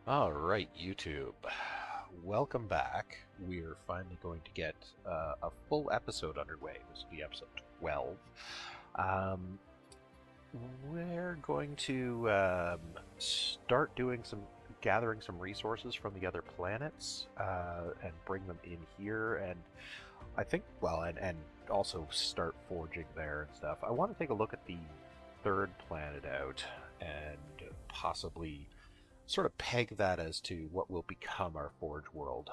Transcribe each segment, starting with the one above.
Alright, YouTube. Welcome back. We're finally going to get a full episode underway. This will be episode 12. Um, we're going to start doing gathering some resources from the other planets and bring them in here. And I think, well, and also start forging there and stuff. I want to take a look at the third planet out and possibly sort of peg that as to what will become our Forge world,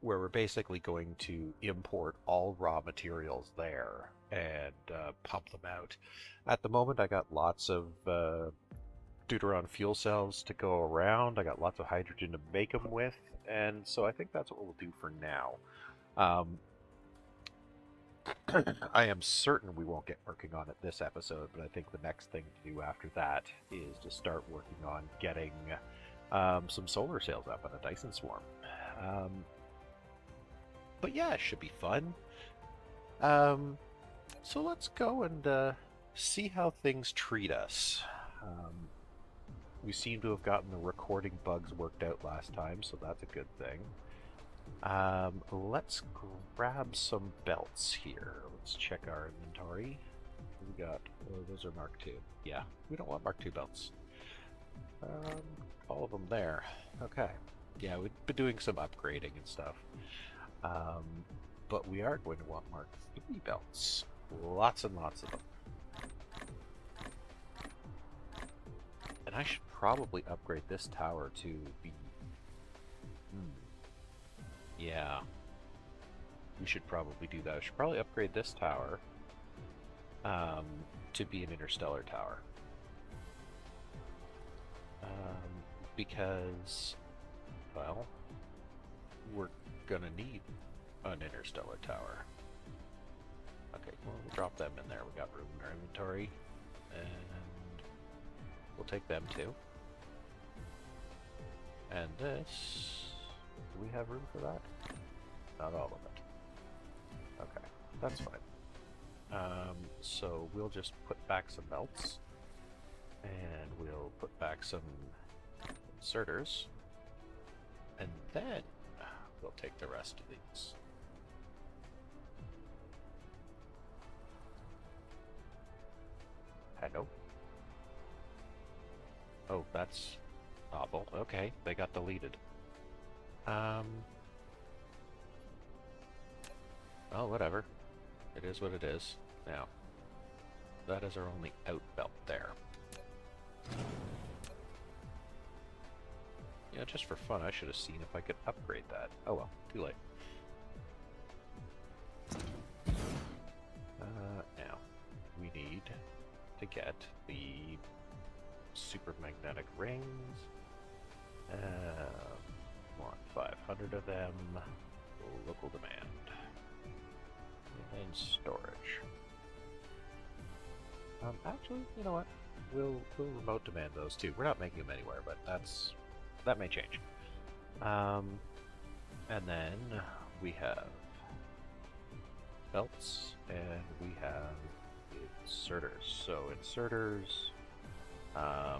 where we're basically going to import all raw materials there and pump them out. At the moment, I got lots of deuteron fuel cells to go around. I got lots of hydrogen to make them with, and so I think that's what we'll do for now. Um, I am certain we won't get working on it this episode, but I think the next thing to do after that is to start working on getting some solar sails up on a Dyson swarm. Um, but yeah, it should be fun. So let's go and see how things treat us. We seem to have gotten the recording bugs worked out last time, so that's a good thing. Let's grab some belts here. Let's check our inventory. We got, oh, those are Mark II. Yeah, we don't want Mark II belts. All of them there. Okay. Yeah, we've been doing some upgrading and stuff. But we are going to want Mark III belts. Lots and lots of them. And I should probably upgrade this tower to be... Yeah. We should probably do that. I should probably upgrade this tower to be an interstellar tower. Because, well, we're gonna need an interstellar tower. Okay, well, we'll drop them in there. We got room in our inventory. And we'll take them too. And this... Do we have room for that? Not all of it. Okay, that's fine. So we'll just put back some belts. And we'll put back some inserters. And then we'll take the rest of these. Hello? Oh, that's awful. Okay, they got deleted. Oh, whatever. It is what it is. Now, that is our only out belt there. Yeah, just for fun, I should have seen if I could upgrade that. Oh well, too late. Now, we need to get the super magnetic rings. Want 500 of them. Local demand. And storage. Actually, you know what? We'll remote demand those too. We're not making them anywhere, but that may change. And then we have belts and we have inserters. So inserters, I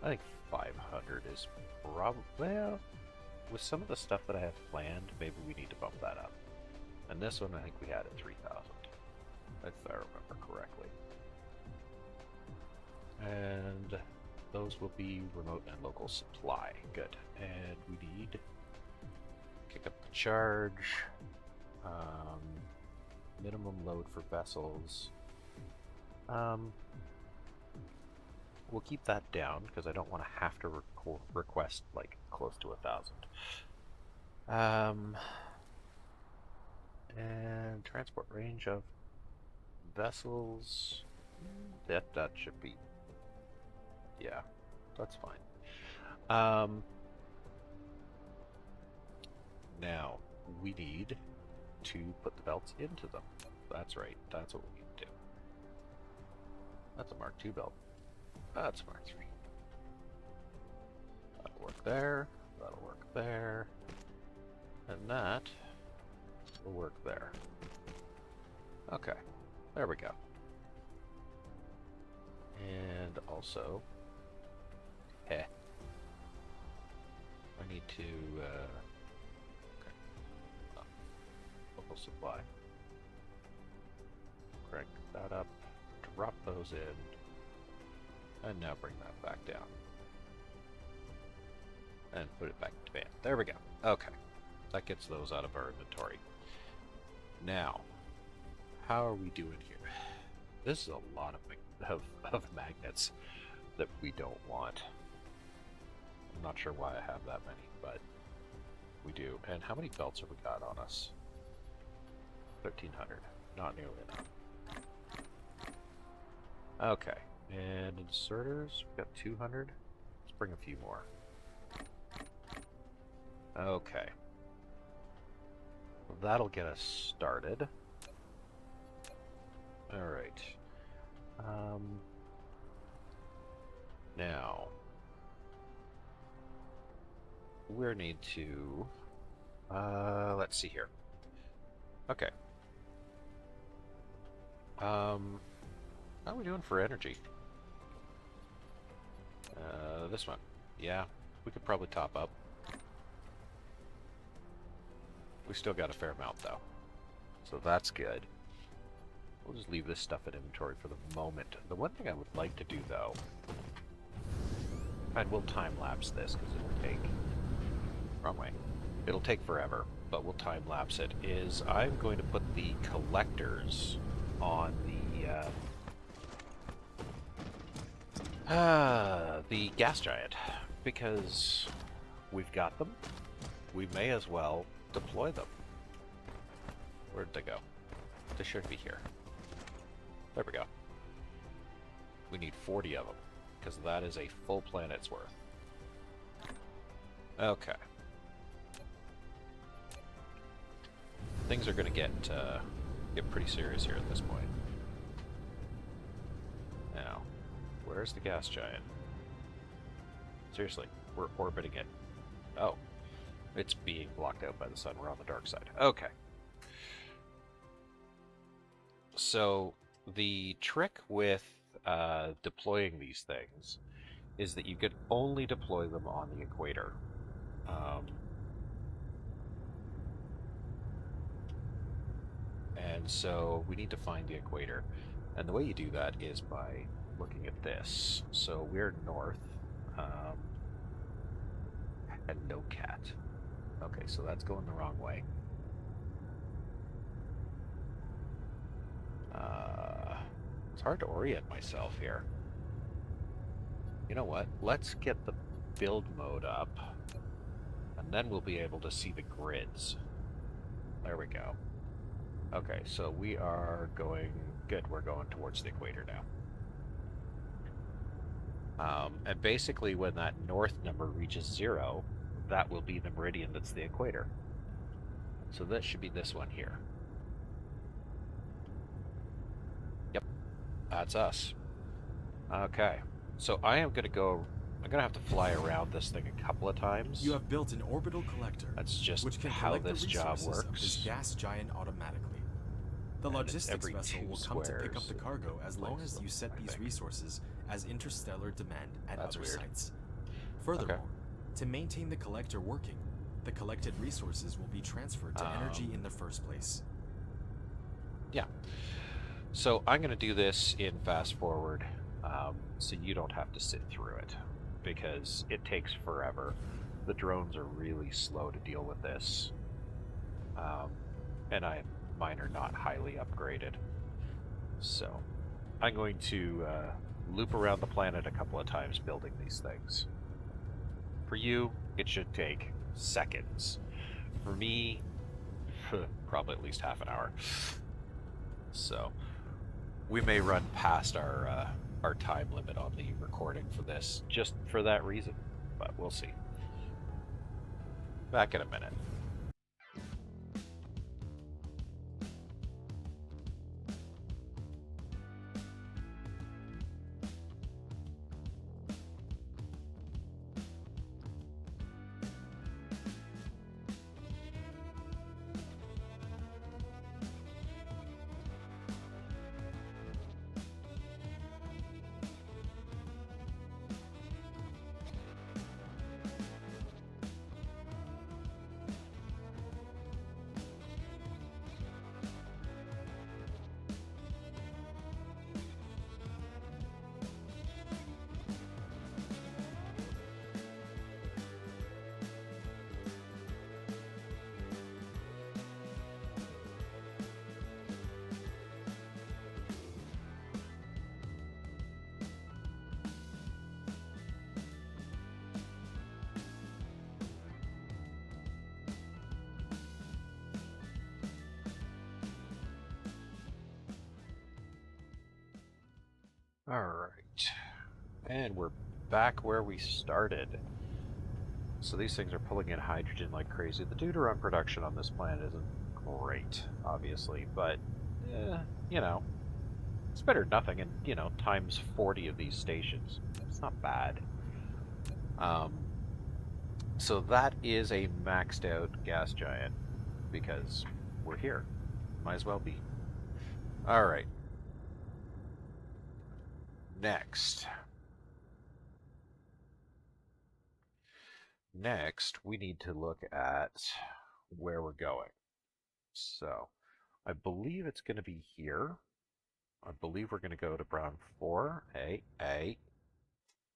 think 500 is probably, well, with some of the stuff that I have planned, maybe we need to bump that up. And this one, I think we had at 3,000, if I remember correctly. And those will be remote and local supply. Good. And we need kick up the charge, minimum load for vessels. We'll keep that down because I don't want to have to request like close to 1,000. And transport range of vessels. That should be, yeah, that's fine. Now we need to put the belts into them. That's right. That's what we need to do. That's a Mark II belt. That's Mark III. That'll work there. That'll work there. And that will work there. Okay. There we go. And also, Heh. I need to, okay. Local supply. Crank that up, drop those in, and now bring that back down. And put it back to band. There we go. Okay. That gets those out of our inventory. Now, how are we doing here? This is a lot of magnets that we don't want. I'm not sure why I have that many, but we do. And how many belts have we got on us? 1,300. Not nearly enough. Okay. And inserters, we've got 200. Let's bring a few more. Okay. That'll get us started. Alright. Now, we need to, let's see here. Okay. How are we doing for energy? This one. Yeah, we could probably top up. We still got a fair amount though, so that's good. We'll just leave this stuff in inventory for the moment. The one thing I would like to do though, and we'll time lapse this because it'll take, wrong way, it'll take forever, but we'll time lapse it, is I'm going to put the collectors on the gas giant, because we've got them. We may as well deploy them. Where'd they go? They should be here. There we go. We need 40 of them, because that is a full planet's worth. Okay. Things are going to get pretty serious here at this point. Now, where's the gas giant? Seriously, we're orbiting it. Oh. It's being blocked out by the sun. We're on the dark side. Okay. So, the trick with deploying these things is that you could only deploy them on the equator. And so, we need to find the equator. And the way you do that is by looking at this. So, we're north. And no cat. Okay, so that's going the wrong way. It's hard to orient myself here. You know what? Let's get the build mode up, and then we'll be able to see the grids. There we go. Okay, so we are going... Good, we're going towards the equator now. And basically when that north number reaches 0, that will be the meridian that's the equator. So that should be this one here. Yep, that's us. Okay, so I am going to go... I'm going to have to fly around this thing a couple of times. You have built an orbital collector, that's just which can how collect this the job resources of this works. gas giant automatically. The And logistics vessel will come to pick up the cargo as long as them, you set I these think. resources as interstellar demand at That's other weird. sites. Furthermore, to maintain the collector working, the collected resources will be transferred to energy in the first place. Yeah. So I'm going to do this in fast forward, so you don't have to sit through it, because it takes forever. The drones are really slow to deal with this, and mine are not highly upgraded. So I'm going to loop around the planet a couple of times building these things. For you, it should take seconds. For me, probably at least half an hour. So we may run past our time limit on the recording for this, just for that reason, but we'll see. Back in a minute. Alright. And we're back where we started. So these things are pulling in hydrogen like crazy. The deuteron production on this planet isn't great, obviously, but, you know, it's better than nothing, and, you know, times 40 of these stations. It's not bad. So that is a maxed out gas giant, because we're here. Might as well be. Alright. Next, we need to look at where we're going. So, I believe it's going to be here. I believe we're going to go to Brown 4. Hey,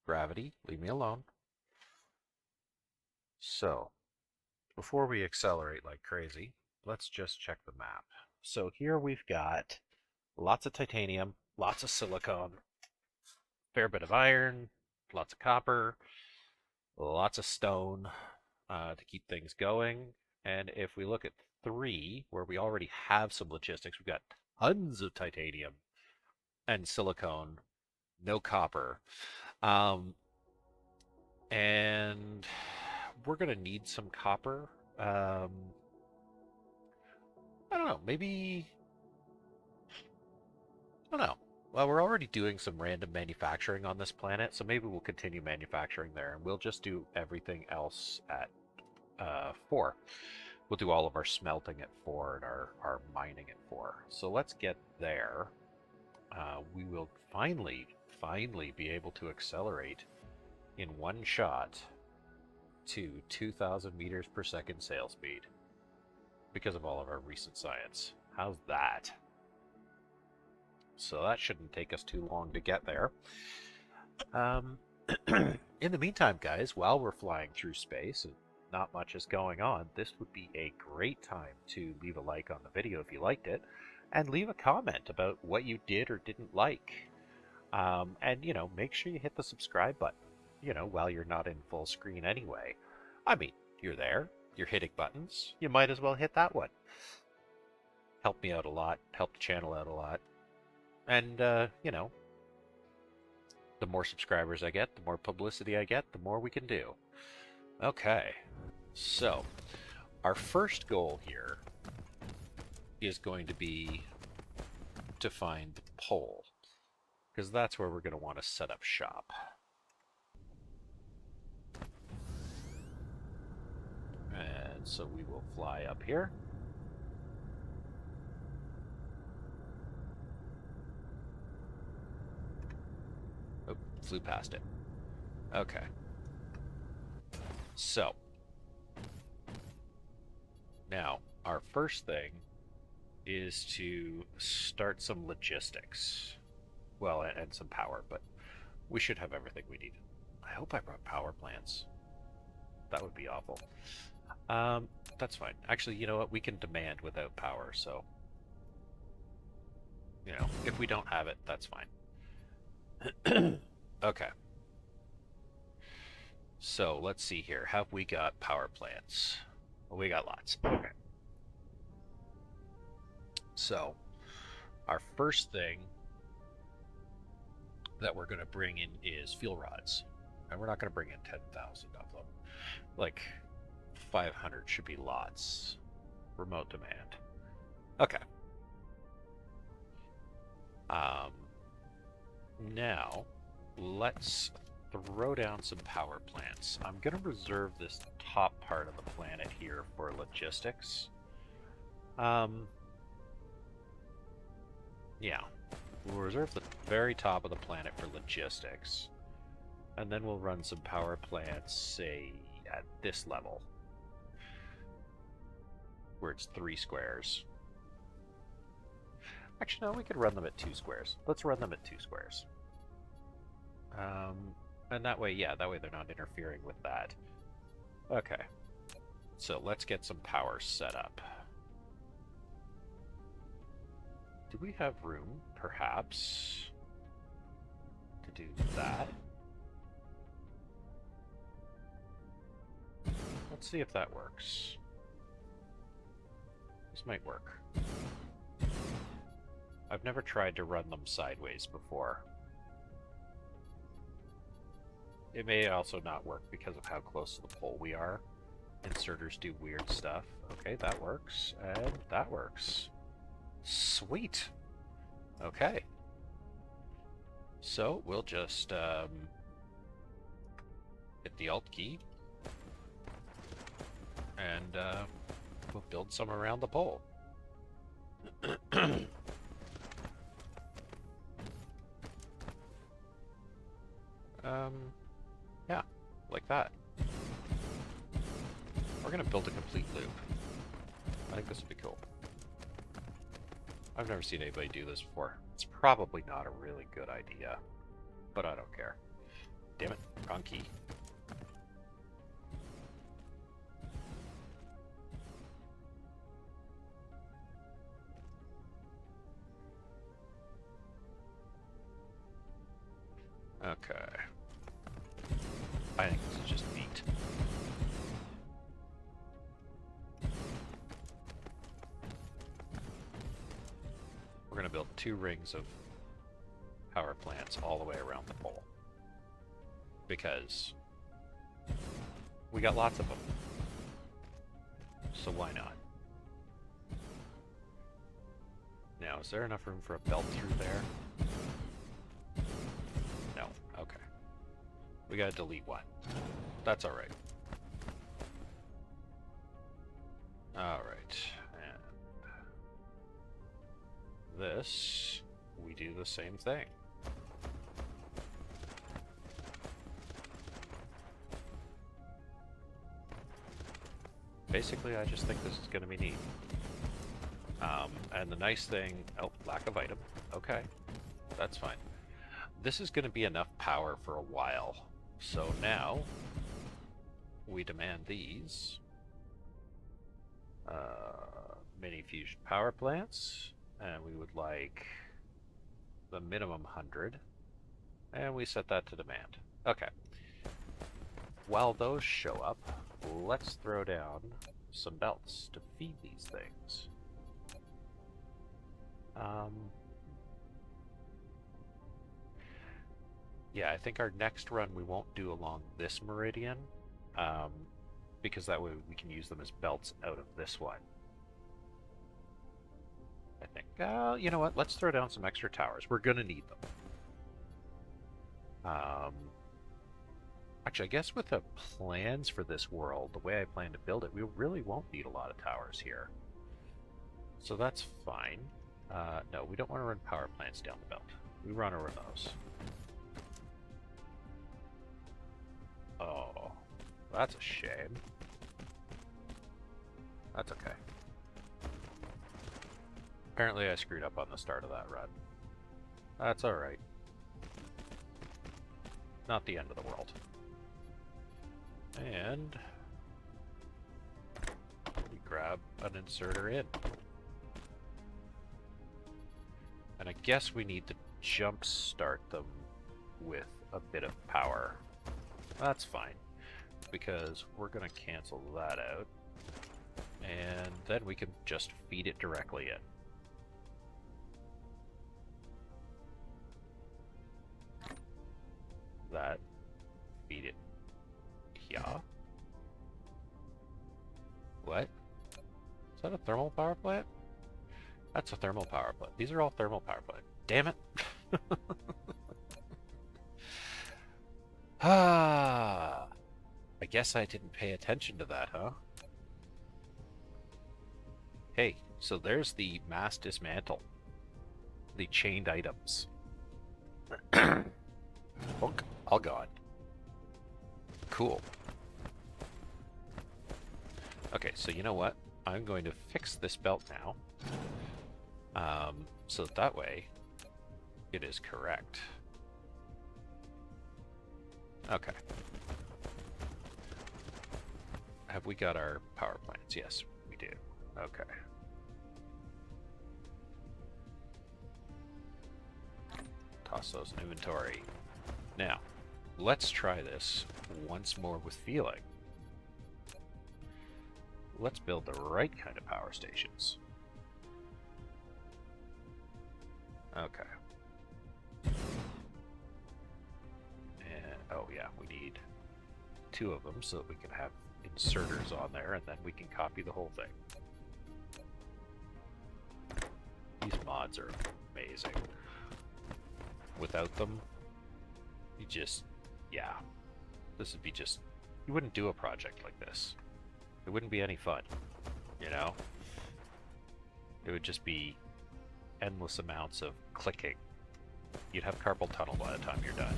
gravity, leave me alone. So, before we accelerate like crazy, let's just check the map. So here we've got lots of titanium, lots of silicon, fair bit of iron, lots of copper, lots of stone to keep things going. And if we look at 3, where we already have some logistics, we've got tons of titanium and silicone, no copper. And we're going to need some copper. I don't know, maybe... I don't know. Well, we're already doing some random manufacturing on this planet, so maybe we'll continue manufacturing there, and we'll just do everything else at 4. We'll do all of our smelting at 4 and our mining at 4. So let's get there. We will finally be able to accelerate in one shot to 2,000 meters per second sail speed because of all of our recent science. How's that? So that shouldn't take us too long to get there. In the meantime, guys, while we're flying through space and not much is going on, this would be a great time to leave a like on the video if you liked it, and leave a comment about what you did or didn't like. And, you know, make sure you hit the subscribe button, you know, while you're not in full screen anyway. I mean, you're there, you're hitting buttons, you might as well hit that one. Help me out a lot, help the channel out a lot. And, you know, the more subscribers I get, the more publicity I get, the more we can do. Okay, so our first goal here is going to be to find the pole, because that's where we're going to want to set up shop. And so we will fly up here. Oh, flew past it. Okay. So, now, our first thing is to start some logistics. Well, and some power, but we should have everything we need. I hope I brought power plants. That would be awful. That's fine. Actually, you know what? We can demand without power, so... You know, if we don't have it, that's fine. Okay. So, let's see here. Have we got power plants? Well, we got lots. Okay. So, our first thing that we're going to bring in is fuel rods. And we're not going to bring in 10,000 of them. Like, 500 should be lots. Remote demand. Okay. Now, let's throw down some power plants. I'm going to reserve this top part of the planet here for logistics. Yeah. We'll reserve the very top of the planet for logistics. And then we'll run some power plants, say, at this level. Where it's 3 squares. Actually, no, we could run them at 2 squares. Let's run them at 2 squares. And that way, yeah, that way they're not interfering with that. Okay. So let's get some power set up. Do we have room, perhaps, to do that? Let's see if that works. This might work. I've never tried to run them sideways before. It may also not work because of how close to the pole we are. Inserters do weird stuff. Okay, that works, and that works. Sweet. Okay. So we'll just hit the Alt key, and we'll build some around the pole. Yeah, like that. We're gonna build a complete loop. I think this would be cool. I've never seen anybody do this before. It's probably not a really good idea, but I don't care. Damn it, wrong key. Okay. I think this is just neat. We're going to build 2 rings of power plants all the way around the pole. Because we got lots of them. So why not? Now, is there enough room for a belt through there? No. Okay. We gotta delete one. That's alright. Alright. And this, we do the same thing. Basically, I just think this is gonna be neat. And the nice thing... Oh, lack of item. Okay. That's fine. This is going to be enough power for a while. So now, we demand these. Mini fusion power plants. And we would like the minimum 100. And we set that to demand. Okay. While those show up, let's throw down some belts to feed these things. Yeah, I think our next run we won't do along this meridian, because that way we can use them as belts out of this one. I think, you know what, let's throw down some extra towers. We're gonna need them. Actually, I guess with the plans for this world, the way I plan to build it, we really won't need a lot of towers here. So that's fine. No, we don't want to run power plants down the belt. We run over those. Oh, that's a shame. That's okay. Apparently I screwed up on the start of that run. That's alright. Not the end of the world. And we grab an inserter in. And I guess we need to jump start them with a bit of power. That's fine, because we're going to cancel that out. And then we can just feed it directly in. That. Feed it. Yeah. What? Is that a thermal power plant? That's a thermal power plant. These are all thermal power plant. Damn it! Ah, I guess I didn't pay attention to that, huh? Hey, so there's the mass dismantle. The chained items. Book, all gone. Cool. Okay, so you know what? I'm going to fix this belt now. So that way it is correct. Okay. Have we got our power plants? Yes, we do. Okay. Toss those in inventory. Now, let's try this once more with feeling. Let's build the right kind of power stations. Okay. And, oh yeah, we need 2 of them so that we can have inserters on there, and then we can copy the whole thing. These mods are amazing. Without them, you just, yeah, this would be just, you wouldn't do a project like this. It wouldn't be any fun, you know? It would just be endless amounts of clicking. You'd have carpal tunnel by the time you're done.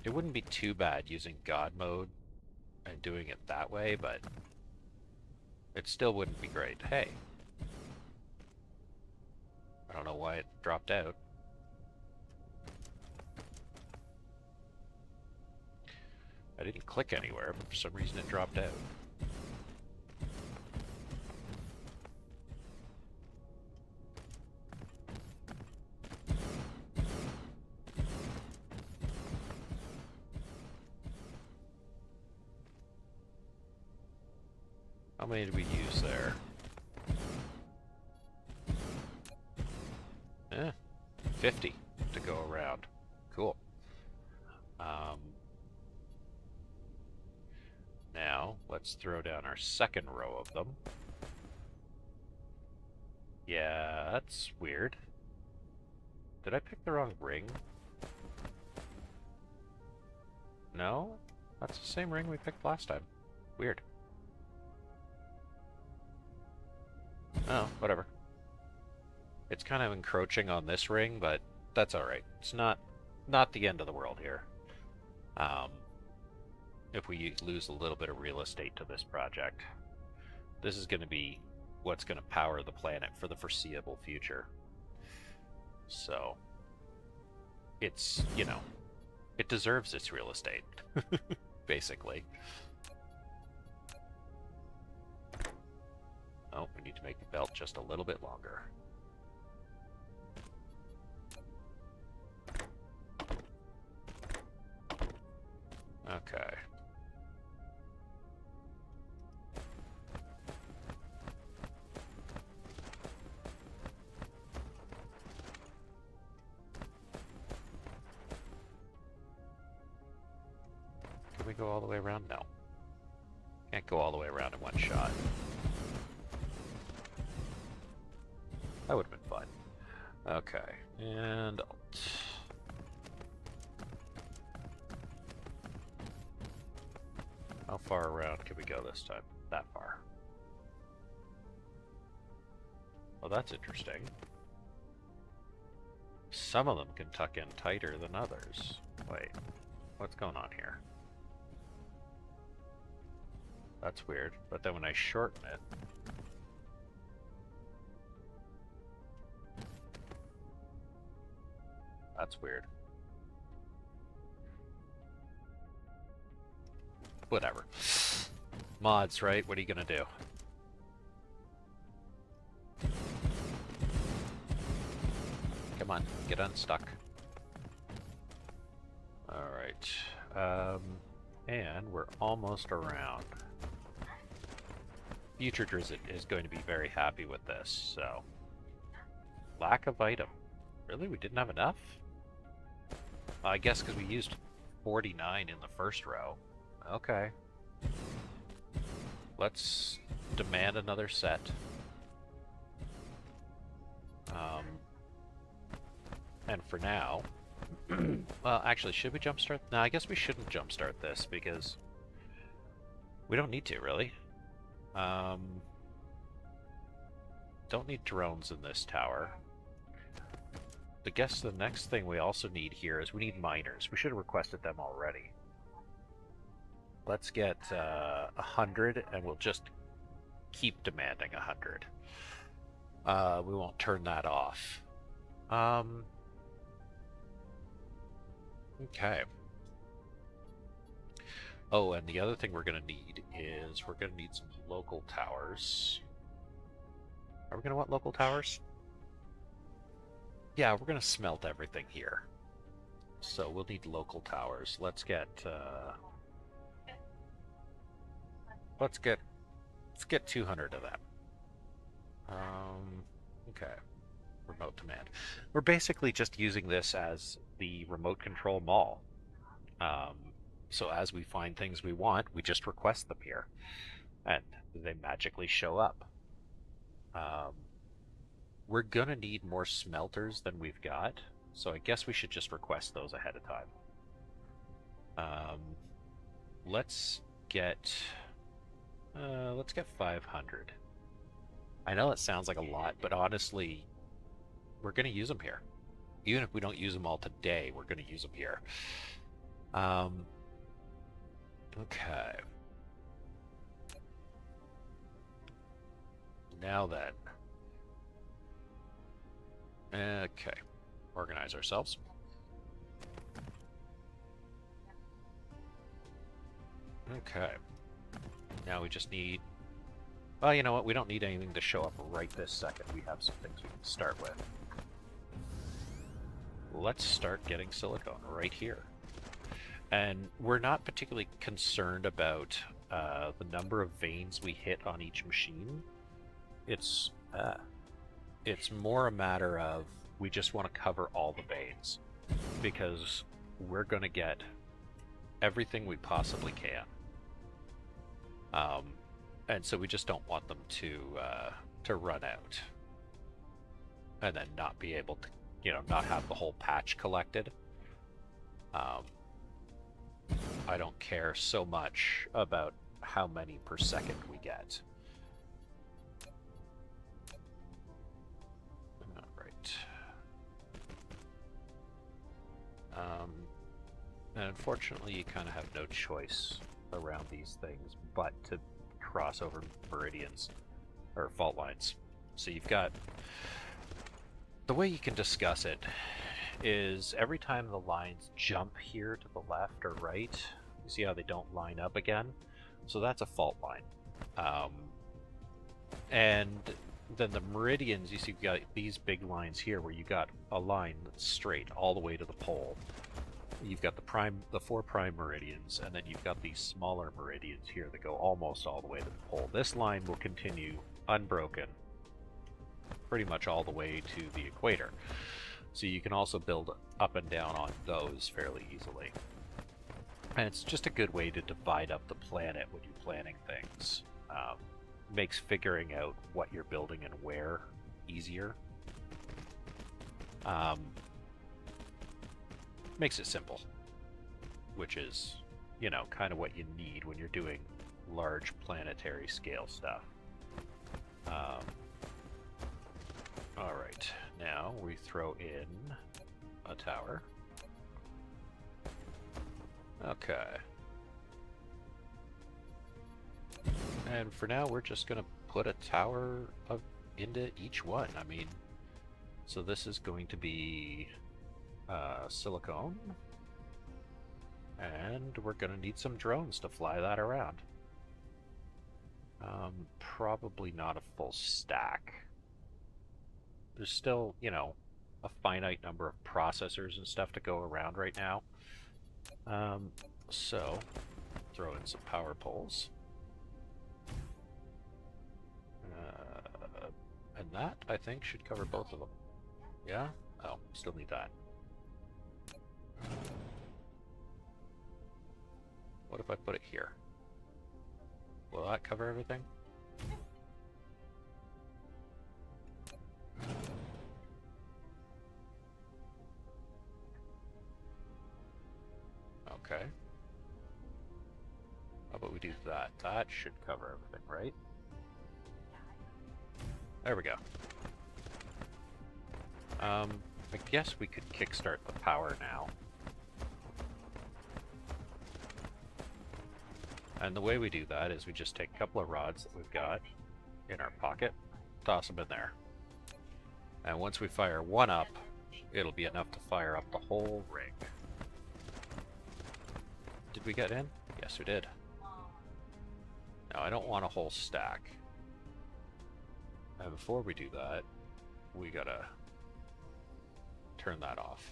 It wouldn't be too bad using God mode and doing it that way, but it still wouldn't be great. Hey. I don't know why it dropped out. I didn't click anywhere, but for some reason it dropped out. How many did we use there? 50 to go around. Cool. Now, let's throw down our second row of them. Yeah, that's weird. Did I pick the wrong ring? No? That's the same ring we picked last time. Weird. Oh, whatever. It's kind of encroaching on this ring, but that's alright. It's not the end of the world here. If we lose a little bit of real estate to this project, this is going to be what's going to power the planet for the foreseeable future. So, it's, you know, it deserves its real estate, basically. Oh, we need to make the belt just a little bit longer. Okay. Can we go all the way around? No. Can't go all the way around in one shot. That would have been fun. Okay, and Alt. How far around can we go this time? That far. Well, that's interesting. Some of them can tuck in tighter than others. Wait, what's going on here? That's weird, but then when I shorten it, that's weird. Whatever. Mods, right? What are you gonna do? Come on, get unstuck. Alright. And we're almost around. Future Drizit is going to be very happy with this, so. Lack of item. Really? We didn't have enough? I guess because we used 49 in the first row. Okay. Let's demand another set. And for now... well, actually, should we jumpstart? No, I guess we shouldn't jumpstart this because we don't need to, really. Don't need drones in this tower. I guess the next thing we also need here is we need miners. We should have requested them already. Let's get 100, and we'll just keep demanding 100. We won't turn that off. Okay. Oh, and the other thing we're going to need is we're going to need some local towers. Are we going to want local towers? Yeah, we're going to smelt everything here. So we'll need local towers. Let's get Let's get 200 of them. Okay. Remote command. We're basically just using this as the remote control mall. Um, so as we find things we want, we just request them here, and they magically show up. We're gonna need more smelters than we've got, so I guess we should just request those ahead of time. Let's get 500. I know it sounds like a lot, but honestly, we're gonna use them here. Even if we don't use them all today, we're gonna use them here. Okay. Now then. Okay. Organize ourselves. Okay. Now we just need... Well, you know what? We don't need anything to show up right this second. We have some things we can start with. Let's start getting silicone right here. And we're not particularly concerned about the number of veins we hit on each machine. It's more a matter of we just want to cover all the veins, because we're going to get everything we possibly can. And so we just don't want them to run out and then not be able to, not have the whole patch collected. I don't care so much about how many per second we get. All right. And unfortunately, you kind of have no choice around these things but to cross over meridians or fault lines. So you've got... The way you can discuss it is every time the lines jump here to the left or right, you see how they don't line up again? So that's a fault line. And then the meridians, you see you've got these big lines here where you got a line that's straight all the way to the pole. You've got the 4 prime meridians, and then you've got these smaller meridians here that go almost all the way to the pole. This line will continue unbroken pretty much all the way to the equator. So you can also build up and down on those fairly easily. And it's just a good way to divide up the planet when you're planning things. Makes figuring out what you're building and where easier. Makes it simple, which is, kind of what you need when you're doing large planetary scale stuff. Alright, now we throw in a tower. Okay. And for now, we're just going to put a tower into each one. I mean, so this is going to be silicone. And we're going to need some drones to fly that around. Probably not a full stack. There's still, a finite number of processors and stuff to go around right now. So, throw in some power poles. And that, I think, should cover both of them. Yeah? Oh, still need that. What if I put it here? Will that cover everything? Okay. How about we do that? That should cover everything, right? There we go. I guess we could kickstart the power now. And the way we do that is we just take a couple of rods that we've got in our pocket, toss them in there. And once we fire one up, it'll be enough to fire up the whole ring. Did we get in? Yes, we did. Now, I don't want a whole stack. And before we do that, we gotta turn that off.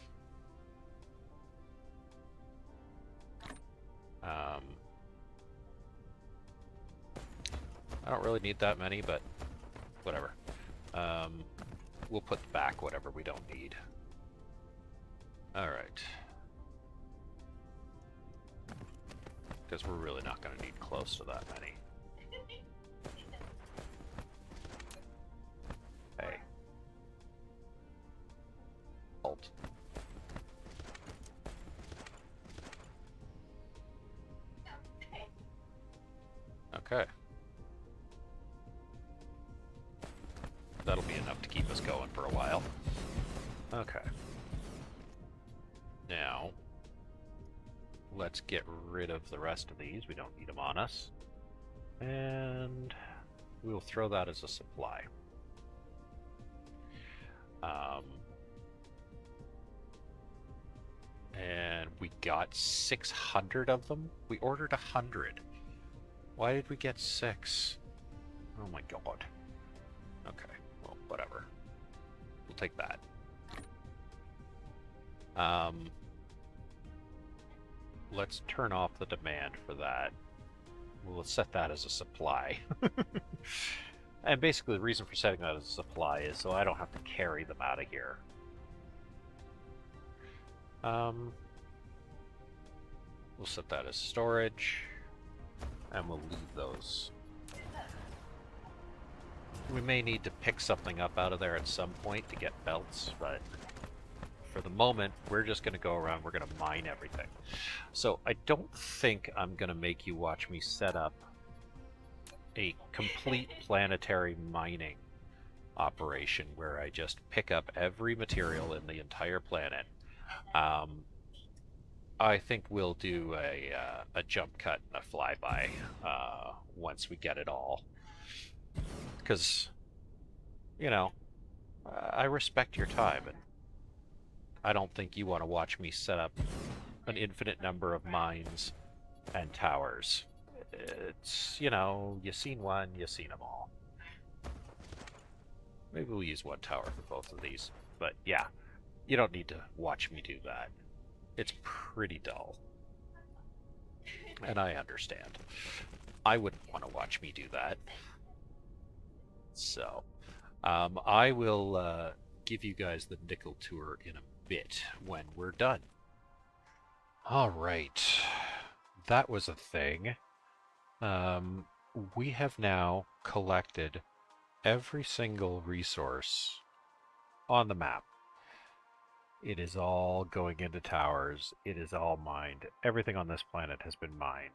don't really need that many, but whatever. We'll put back whatever we don't need. Alright. Because we're really not going to need close to that many. Hey. Halt. Okay. That'll be enough to keep us going for a while. Okay. Now, let's get rid of the rest of these. We don't need them on us. And we'll throw that as a supply. And we got 600 of them. We ordered 100. Why did we get 6? Oh my god. Okay, well, whatever. We'll take that. Let's turn off the demand for that. We'll set that as a supply. And basically the reason for setting that as a supply is so I don't have to carry them out of here. We'll set that as storage, and we'll leave those. We may need to pick something up out of there at some point to get belts, but for the moment, we're just going to go around, we're going to mine everything. So I don't think I'm going to make you watch me set up a complete planetary mining operation where I just pick up every material in the entire planet. I think we'll do a jump cut and a flyby once we get it all. Because, you know, I respect your time, and I don't think you want to watch me set up an infinite number of mines and towers. It's, you know, you seen one, you seen them all. Maybe we'll use one tower for both of these. But yeah, you don't need to watch me do that. It's pretty dull. And I understand. I wouldn't want to watch me do that. So, I will give you guys the nickel tour in a bit when we're done. Alright. That was a thing. We have now collected every single resource on the map. It is all going into towers. It is all mined. Everything on this planet has been mined.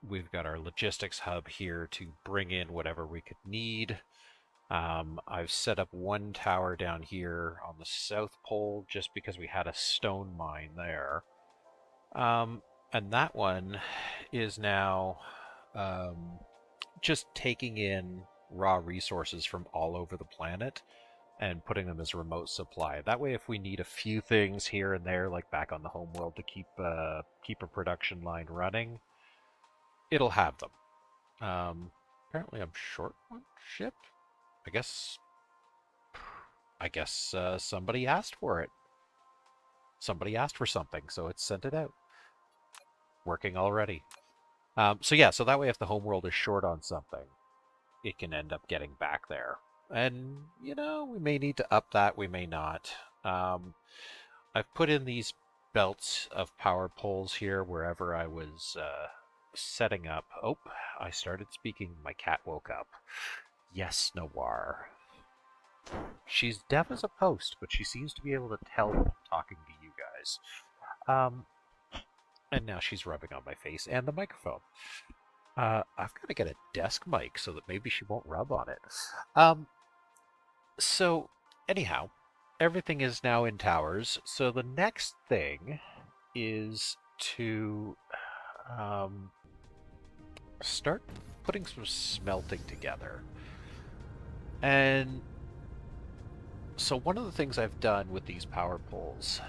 We've got our logistics hub here to bring in whatever we could need. I've set up one tower down here on the South Pole just because we had a stone mine there. And that one is now just taking in raw resources from all over the planet and putting them as remote supply. That way, if we need a few things here and there, like back on the homeworld to keep a production line running, it'll have them. Apparently I'm short one ship. I guess somebody asked for it. Somebody asked for something, so it sent it out. Working already. So yeah, so that way if the homeworld is short on something, it can end up getting back there. And, you know, we may need to up that, we may not. I've put in these belts of power poles here wherever I was setting up. Oh, I started speaking. My cat woke up. Yes, Noir. She's deaf as a post, but she seems to be able to tell when I'm talking to you guys. And now she's rubbing on my face and the microphone. I've got to get a desk mic so that maybe she won't rub on it. So, anyhow, everything is now in towers. So the next thing is to start putting some smelting together. And so one of the things I've done with these power poles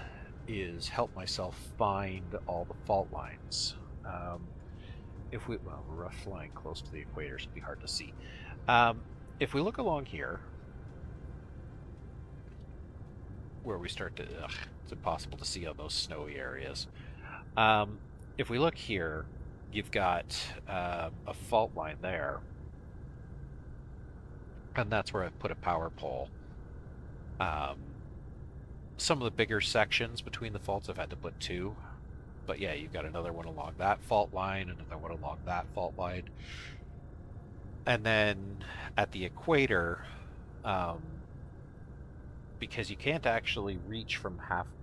is help myself find all the fault lines. We're flying close to the equator, so it'll be hard to see. If we look along here, where we start to, it's impossible to see on those snowy areas. If we look here, you've got a fault line there, and that's where I've put a power pole. Some of the bigger sections between the faults I've had to put 2, but yeah, you've got another one along that fault line, another one along that fault line, and then at the equator, because you can't actually reach from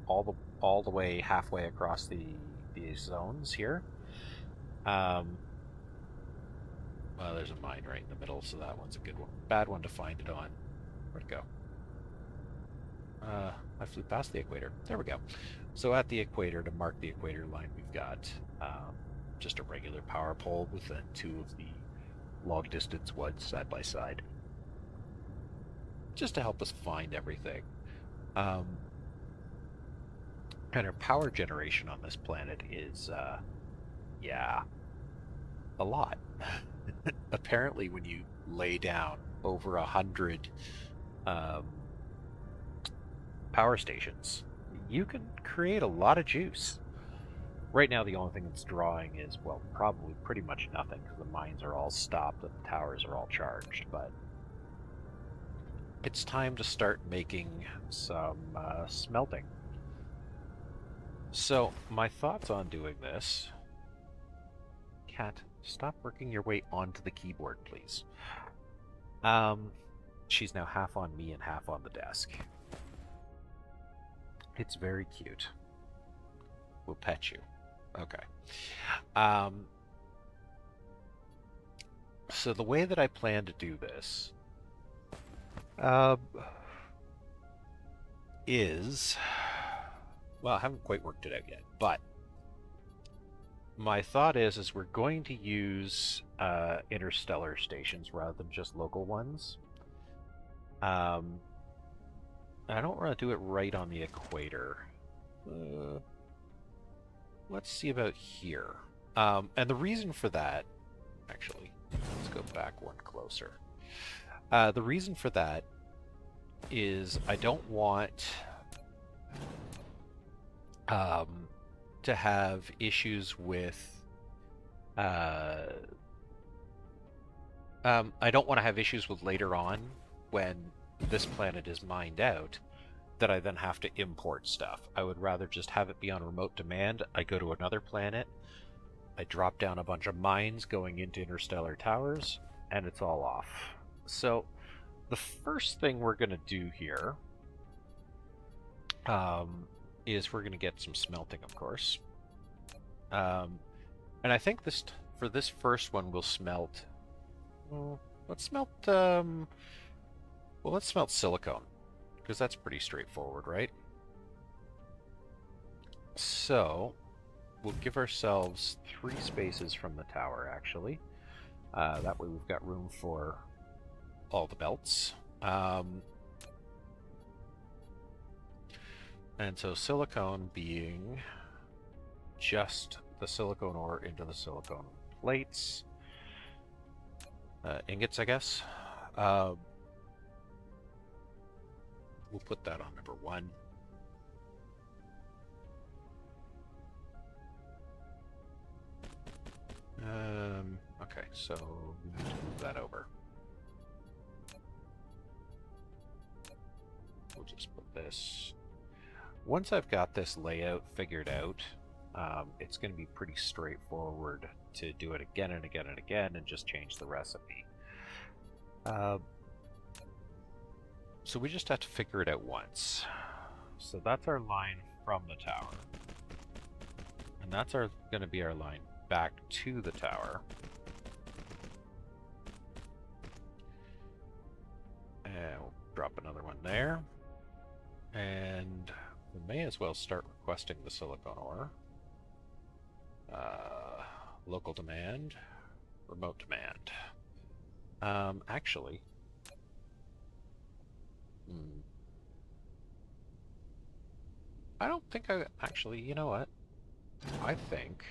all the way halfway across these zones here. Well, there's a mine right in the middle, so that one's a good one. Bad one to find it on. Where'd it go? I flew past the equator. There we go. So at the equator, to mark the equator line, we've got just a regular power pole with then 2 of the long distance ones side by side, just to help us find everything. And our power generation on this planet is, yeah, a lot. Apparently, when you lay down over 100 power stations, you can create a lot of juice. Right now, the only thing that's drawing is, well, probably pretty much nothing, because the mines are all stopped and the towers are all charged, but it's time to start making some smelting. So, my thoughts on doing this... Cat, stop working your way onto the keyboard, please. She's now half on me and half on the desk. It's very cute. We'll pet you. Okay. So the way that I plan to do this is... Well, I haven't quite worked it out yet, but my thought is we're going to use interstellar stations rather than just local ones. I don't want to do it right on the equator. Let's see about here. And the reason for that, actually, let's go back one closer. The reason for that is I don't want to have issues with I don't want to have issues with later on when this planet is mined out that I then have to import stuff. I would rather just have it be on remote demand. I go to another planet, I drop down a bunch of mines going into interstellar towers, and it's all off. So the first thing we're going to do here is we're going to get some smelting, of course. And I think for this first one we'll smelt... let's smelt... well, let's smelt silicone, because that's pretty straightforward, right? So we'll give ourselves 3 spaces from the tower, actually. That way we've got room for all the belts. And so silicone being just the silicone ore into the silicone plates. Ingots, I guess. We'll put that on number 1. Okay, so we need to move that over. We'll just put this... Once I've got this layout figured out, it's going to be pretty straightforward to do it again and again and again and just change the recipe. So we just have to figure it out once. So that's our line from the tower. And that's going to be our line back to the tower. And we'll drop another one there. And we may as well start requesting the silicone ore. Local demand, remote demand. Actually, I don't think actually, you know what? I think,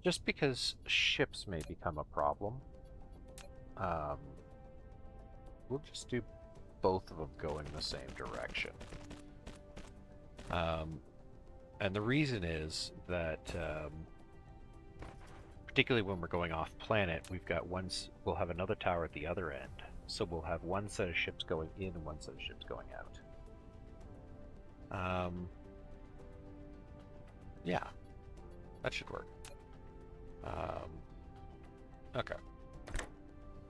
just because ships may become a problem, we'll just do both of them going the same direction. And the reason is that, particularly when we're going off planet, we'll have another tower at the other end. So we'll have one set of ships going in and one set of ships going out. Yeah, that should work. Okay.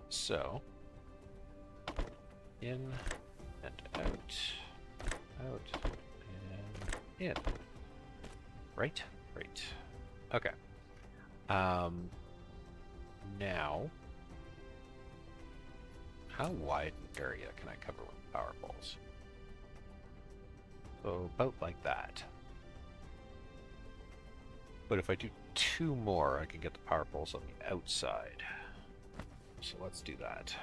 So, in and out, and in. Right? Right. Okay. Now, how wide an area can I cover with power poles? So about like that. But if I do 2 more, I can get the power poles on the outside. So let's do that.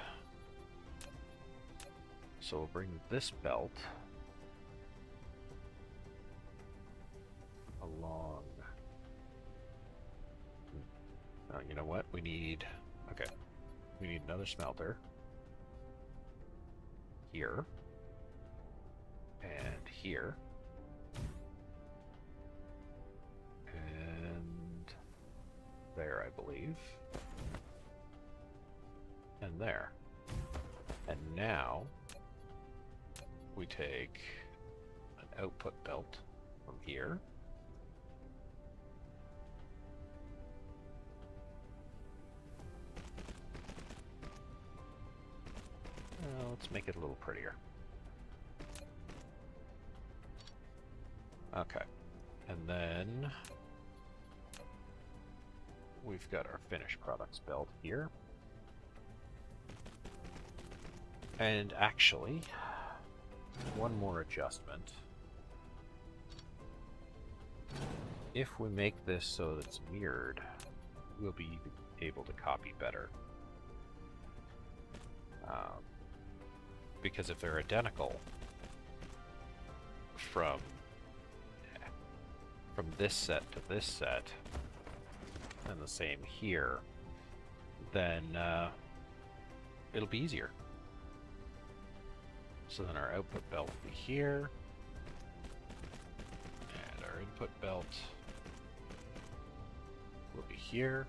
So we'll bring this belt along. Oh, you know what? We need another smelter here and here and there, I believe, and there. And now we take an output belt from here. Let's make it a little prettier. Okay. And then we've got our finished products belt here. And actually, one more adjustment. If we make this so that it's mirrored, we'll be able to copy better. Because if they're identical from this set to this set, and the same here, then it'll be easier. So then our output belt will be here, and our input belt will be here.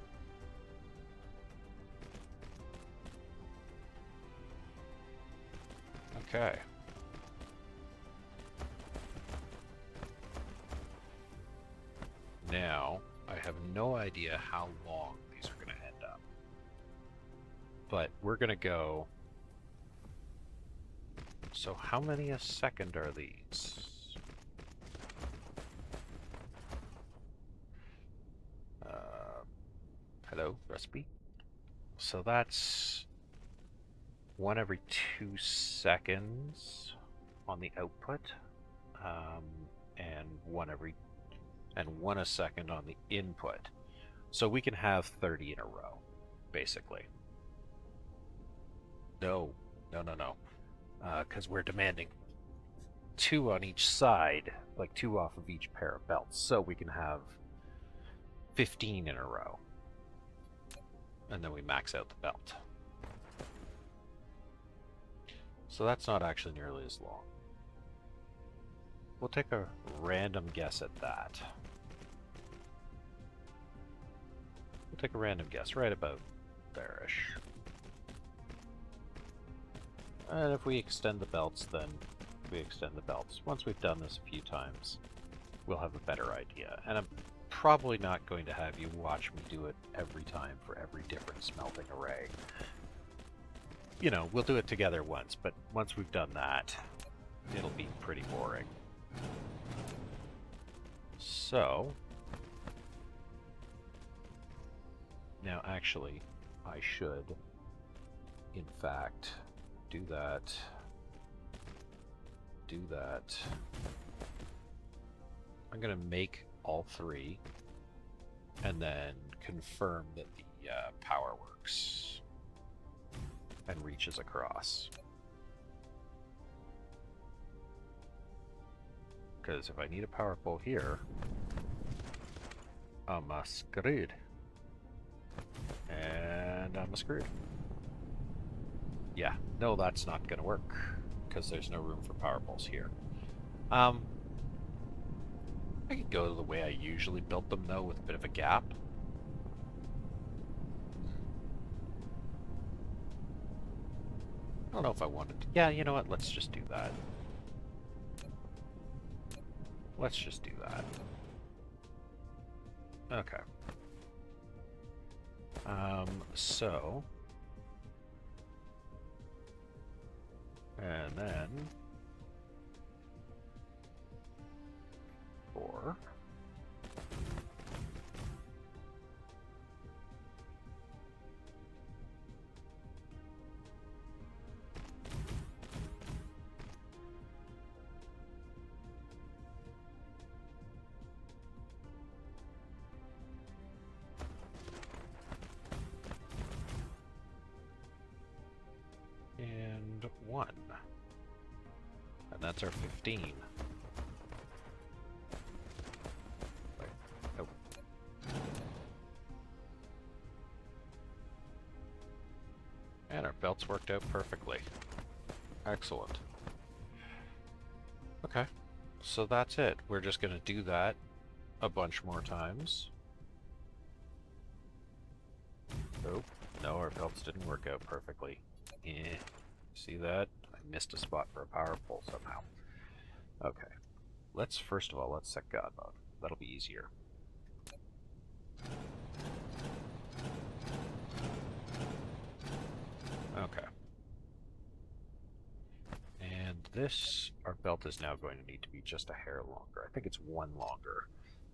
Okay. Now, I have no idea how long these are going to end up. But we're going to go... So how many a second are these? Hello, recipe? So that's 1 every 2 seconds on the output, and 1 a second on the input. So we can have 30 in a row, basically. No, because we're demanding 2 on each side, like 2 off of each pair of belts, so we can have 15 in a row, and then we max out the belt. So that's not actually nearly as long. We'll take a random guess at that. We'll take a random guess right about there-ish. And if we extend the belts, then we extend the belts. Once we've done this a few times, we'll have a better idea. And I'm probably not going to have you watch me do it every time for every different smelting array. You know, we'll do it together once, but once we've done that, it'll be pretty boring. So, now actually, I should, in fact, do that. I'm going to make all 3, and then confirm that the power works and reaches across. Because if I need a power pole here, I'm screwed. And I'm screwed. Yeah, no, that's not going to work, because there's no room for power poles here. I could go the way I usually built them, though, with a bit of a gap. I don't know if I wanted to. Yeah, you know what? Let's just do that. Let's just do that. Okay. So... And then... 4... and 1. And that's our 15. Wait, oh. And our belts worked out perfectly. Excellent. Okay, so that's it. We're just going to do that a bunch more times. Oh, no, our belts didn't work out perfectly. Eh. See that? I missed a spot for a power pole somehow. Okay. First of all, let's set God mode. That'll be easier. Okay. And this, our belt is now going to need to be just a hair longer. I think it's 1 longer.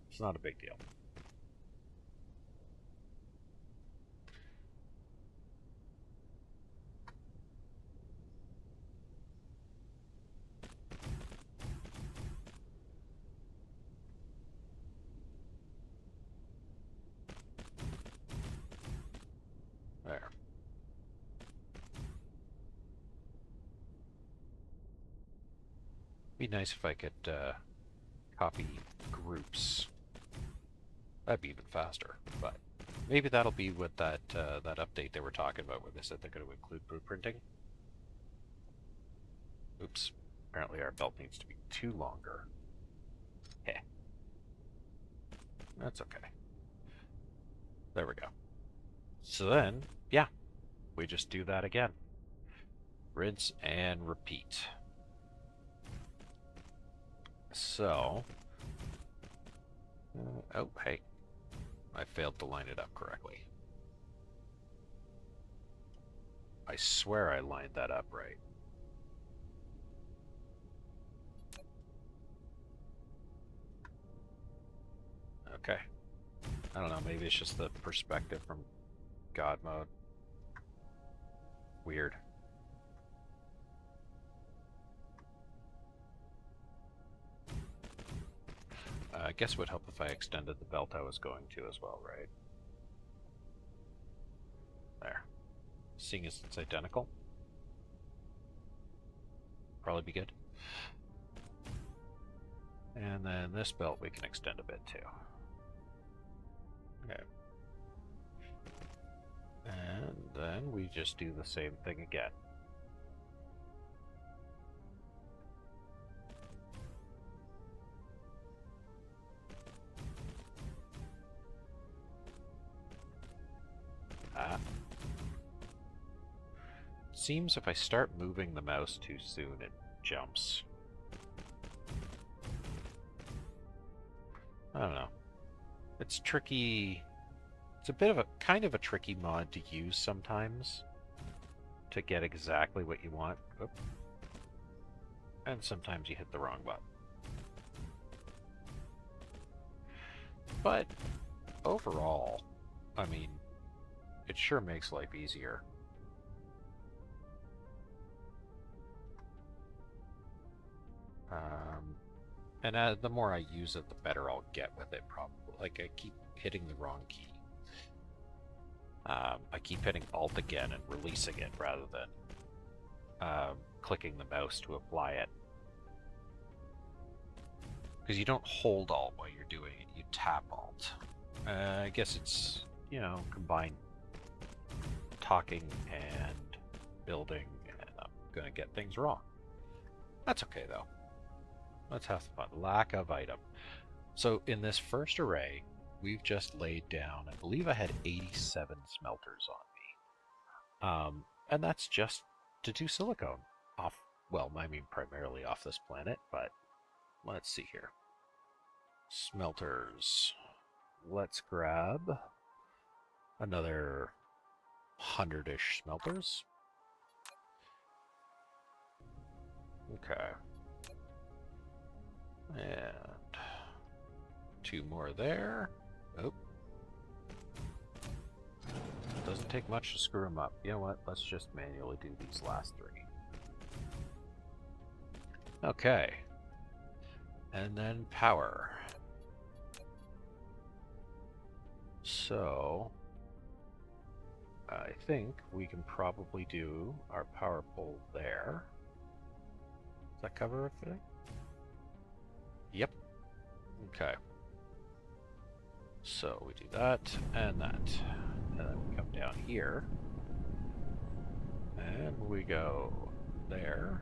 It's not a big deal. There. Be nice if I could copy groups. That'd be even faster, but maybe that'll be what that update they were talking about where they said they're going to include blueprinting. Oops. Apparently our belt needs to be 2 longer. Heh. That's okay. There we go. So then, yeah, we just do that again. Rinse and repeat. So, oh, hey, I failed to line it up correctly. I swear I lined that up right. Okay. I don't know, maybe it's just the perspective from God mode. Weird. I guess it would help if I extended the belt I was going to as well, right? There. Seeing as it's identical. Probably be good. And then this belt we can extend a bit too. Okay. And then we just do the same thing again. Seems if I start moving the mouse too soon, it jumps. I don't know. It's tricky. It's a bit of a kind of a tricky mod to use sometimes to get exactly what you want. Oop. And sometimes you hit the wrong button. But overall, I mean, it sure makes life easier. And the more I use it, the better I'll get with it, probably. Like, I keep hitting the wrong key. I keep hitting Alt again and releasing it rather than clicking the mouse to apply it. Because you don't hold Alt while you're doing it, you tap Alt. I guess it's, you know, combined talking and building, and I'm gonna get things wrong. That's okay, though. Let's have fun. Lack of item. So in this first array, we've just laid down, I believe I had 87 smelters on me. And that's just to do silicone off, well, I mean primarily off this planet, but let's see here. Smelters. Let's grab another 100-ish smelters. Okay. And 2 more there. Oh. Doesn't take much to screw them up. You know what? Let's just manually do these last 3. Okay. And then power. So I think we can probably do our power pole there. Does that cover everything? Yep. Okay. So we do that and that. And then we come down here. And we go there,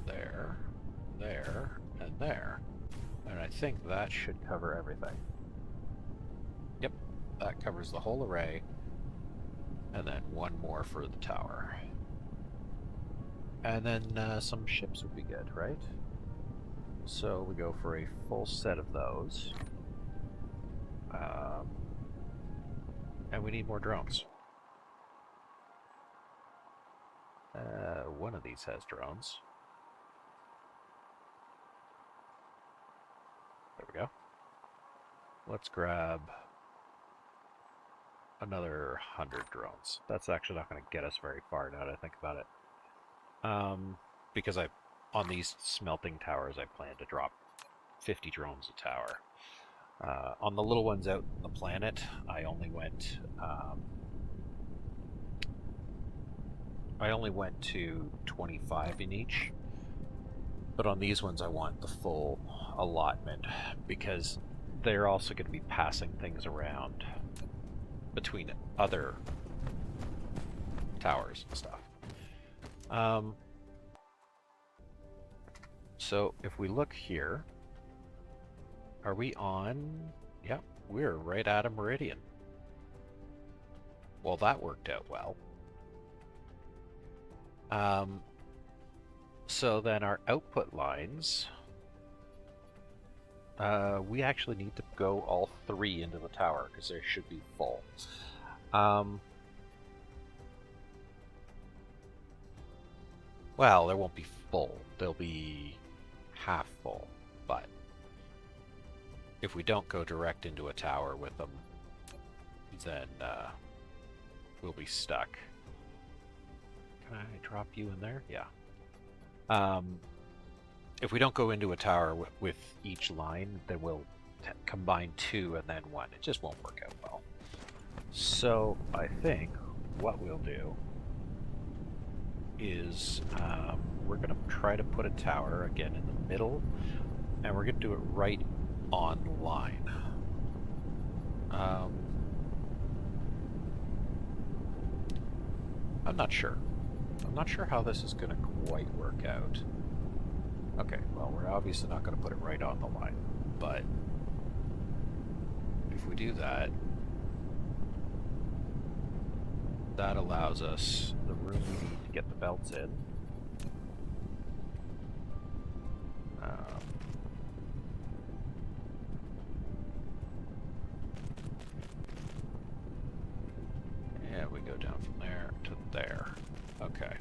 there, there, and there. And I think that should cover everything. Yep, that covers the whole array. And then 1 more for the tower. And then some ships would be good, right? So we go for a full set of those. And we need more drones. One of these has drones. There we go. Let's grab another 100 drones. That's actually not going to get us very far now that I think about it. Because on these smelting towers, I plan to drop 50 drones a tower. On the little ones out on the planet, I only went to 25 in each. But on these ones, I want the full allotment because they're also going to be passing things around between other towers and stuff. So if we look here, are we on? Yep, we're right at a meridian. Well, that worked out well. So then our output lines, we actually need to go all 3 into the tower because they should be full. Well, they won't be full. They'll be half full, but if we don't go direct into a tower with them, then we'll be stuck. Can I drop you in there? Yeah. If we don't go into a tower with each line, then we'll combine 2 and then 1. It just won't work out well. So I think what we'll do is we're going to try to put a tower again in the middle, and we're going to do it right on the line. I'm not sure. I'm not sure how this is going to quite work out. Okay, well, we're obviously not going to put it right on the line, but if we do that, that allows us the room we need to get the belts in. Yeah, we go down from there to there. Okay.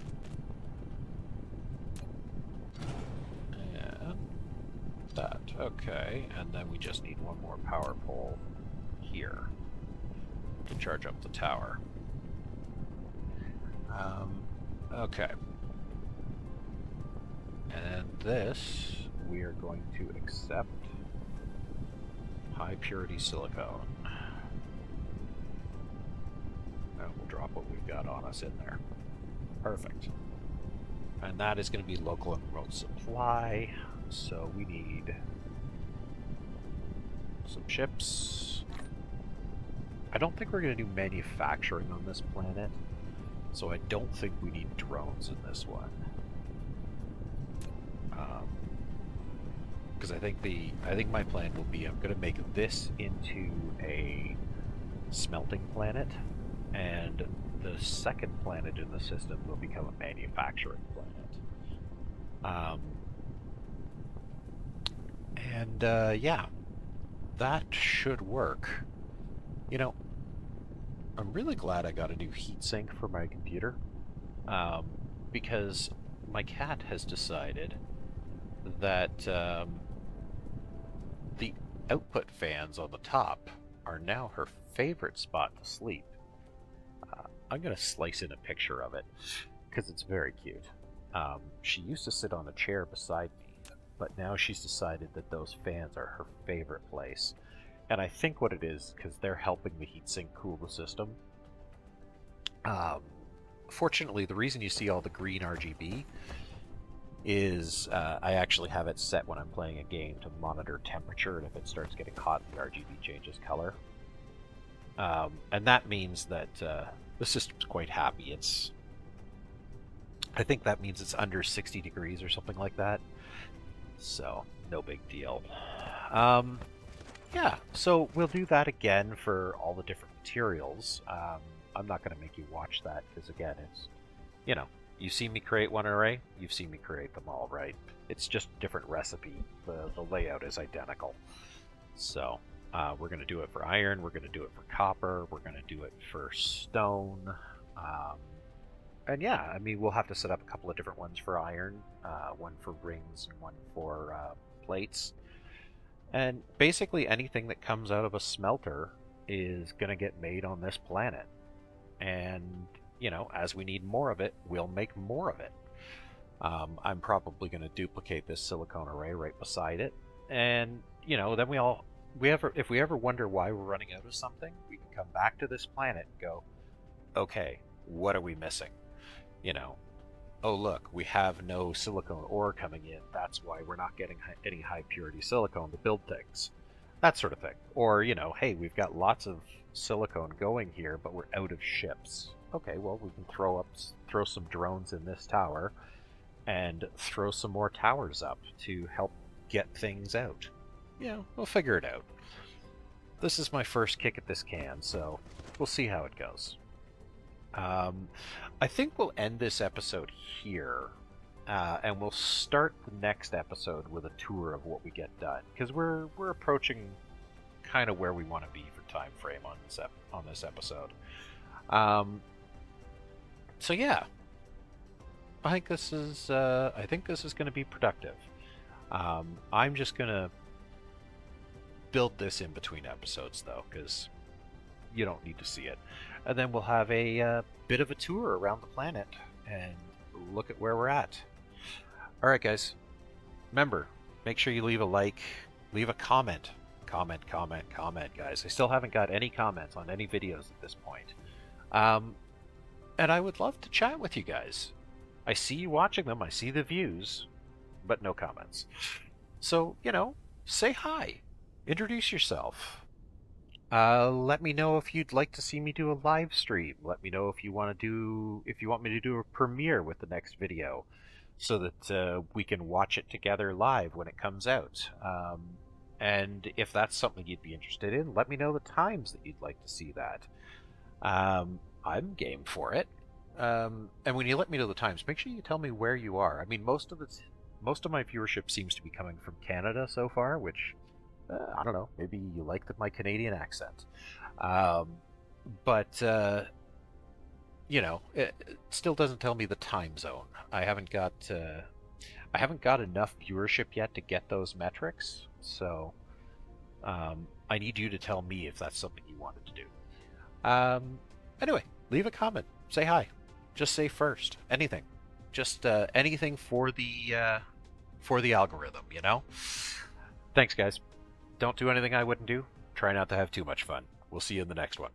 And that. Okay, and then we just need 1 more power pole here to charge up the tower. Okay. And this, we are going to accept high purity silicone. And we'll drop what we've got on us in there. Perfect. And that is going to be local and remote supply. So we need some ships. I don't think we're going to do manufacturing on this planet. So I don't think we need drones in this one. Because I think my plan will be I'm going to make this into a smelting planet, and the second planet in the system will become a manufacturing planet. Yeah, that should work. You know, I'm really glad I got a new heatsink for my computer, because my cat has decided that the output fans on the top are now her favorite spot to sleep. I'm going to slice in a picture of it because it's very cute. She used to sit on a chair beside me, but now she's decided that those fans are her favorite place. And I think what it is, because they're helping the heatsink cool the system. Fortunately, the reason you see all the green RGB is I actually have it set when I'm playing a game to monitor temperature, and if it starts getting hot, the RGB changes color. And that means that the system's quite happy. I think that means it's under 60 degrees or something like that. So, no big deal. Yeah, so we'll do that again for all the different materials. I'm not going to make you watch that because, again, it's, you see me create one array, you've seen me create them all, right? It's just a different recipe. The layout is identical. So, we're going to do it for iron, we're going to do it for copper, we're going to do it for stone. And yeah, I mean, we'll have to set up a couple of different ones for iron, one for rings and one for plates. And basically anything that comes out of a smelter is going to get made on this planet. And, as we need more of it, we'll make more of it. I'm probably going to duplicate this silicone array right beside it. And, then if we ever wonder why we're running out of something, we can come back to this planet and go, okay, what are we missing? Oh look, we have no silicone ore coming in. That's why we're not getting any high purity silicone to build things. That sort of thing. Or, hey, we've got lots of silicone going here, but we're out of ships. Okay, well, we can throw some drones in this tower and throw some more towers up to help get things out. We'll figure it out. This is my first kick at this can, so we'll see how it goes. I think we'll end this episode here, and we'll start the next episode with a tour of what we get done, because we're approaching kind of where we want to be for time frame on this episode. So yeah, I think this is going to be productive. I'm just gonna build this in between episodes though, because you don't need to see it. And then we'll have a bit of a tour around the planet and look at where we're at. Alright guys, remember, make sure you leave a like, leave a comment. Comment, guys. I still haven't got any comments on any videos at this point. And I would love to chat with you guys. I see you watching them, I see the views, but no comments. So, say hi. Introduce yourself. Let me know if you'd like to see me do a live stream. Let me know if you want me to do a premiere with the next video, so that we can watch it together live when it comes out. And if that's something you'd be interested in, let me know the times that you'd like to see that. I'm game for it. And when you let me know the times, make sure you tell me where you are. I mean, most of my viewership seems to be coming from Canada so far, which I don't know. Maybe you like my Canadian accent, but it still doesn't tell me the time zone. I haven't got enough viewership yet to get those metrics, so I need you to tell me if that's something you wanted to do. Anyway, leave a comment. Say hi. Just say first. Anything. Just anything for the algorithm. Thanks, guys. Don't do anything I wouldn't do. Try not to have too much fun. We'll see you in the next one.